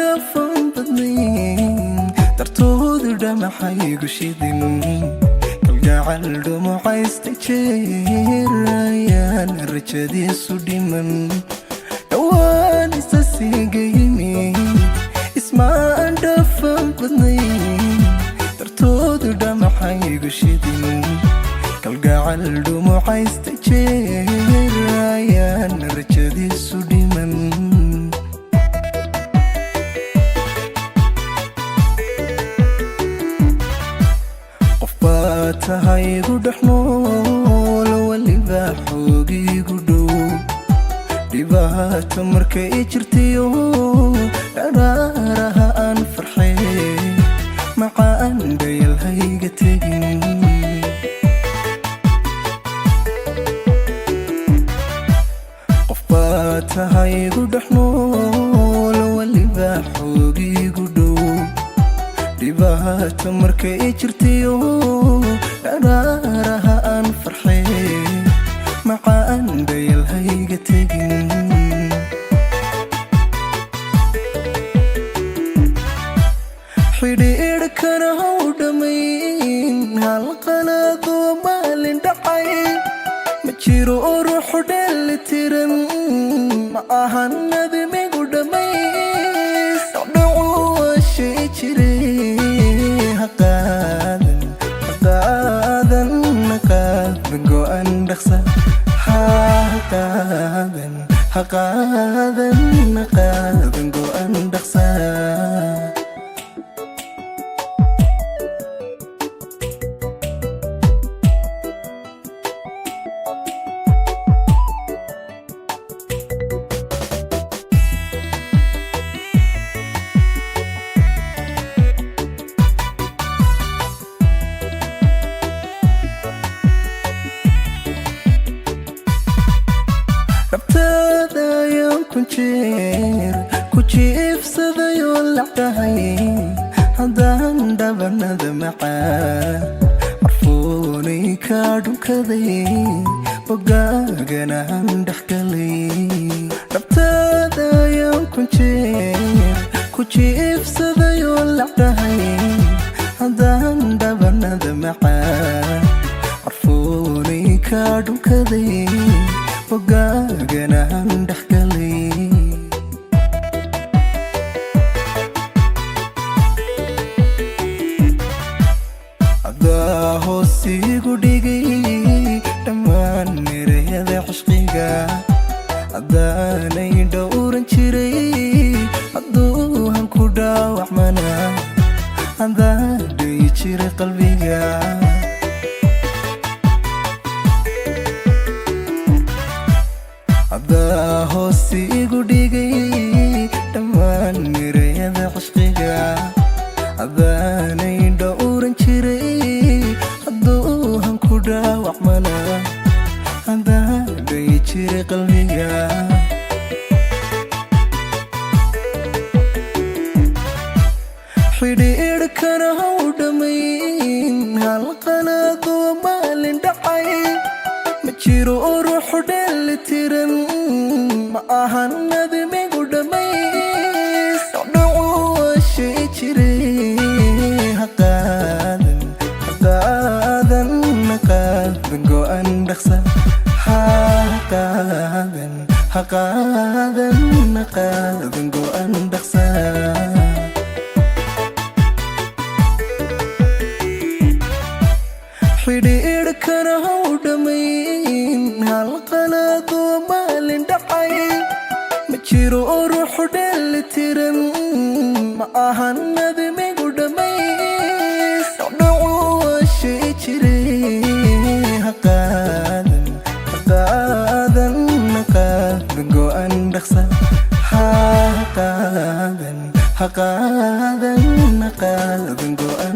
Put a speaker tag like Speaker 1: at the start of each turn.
Speaker 1: دفن بدنين درتود دمعي قشيدين كالقاعل دموعي استجير ريان الرجدي سوديمن دواني سسيقيمي اسمع دفن بدنين درتود دمعي قشيدين كالقاعل دموعي استجير ريان الرجدي سوديمن tahay gudhaxnool waliba xoogiigu dhow dhibaato markay jirtiyo dharaaraha aan farxay macaan dhayalhayga tegin qof baa tahay gudhaxnool waliba xoogiigu dhow dhibaato markay jirtiyo dharaaraha aan farxay macaan dhayalhayga tegin xidhiidhkana haw dhammayn hal qaladoo maalin dhacay ma jiro ruuxu dheelitiran ma ahan nadmigu dhammays dhacdhacu waa shay jiray haqaadan go'an dhaqsa haqaadan go'an dhaqsa kujiifsadayo lacdahay haddaan dhabanada macaan carfoonay kaa dhunkaday bogaaganaan dhexgalay dhabtaada ayaan kunjeer kujiifsadayo lacdahay haddaan dhabanada macaan carfoonay kaa dhunkaday bogaaganaan dhexgalay hoosigu dhigay dhammaan mirayada cishqiga haddaanay dhowran jiray hadduu hanku dhaawacmana haddaan dhayi jiray qalbiga haddaa hoosigu dhigay dhammaan mirayada cishqiga haddaanay dhowran jiray dhaawacmana haddaan dhayi jiray qalbiga xidhiidhkana haw dhammayn hal qaladoo maalin dhacay ma jiro ruuxu dheelitiran ma ahan nadmigu dhammays dhacdhacu waa shay jiray haqaadan go'an dhaqsa haqaadan go'an dhaqsa xidhiidhkana haw dhammayn hal qaladoo maalin dhacay ma jiro ruuxu dheelitiran ma ahan nadmigu dhammays dhacdhacu waa shay jiray haqaadan go'an dhaqsa haqaadan go'an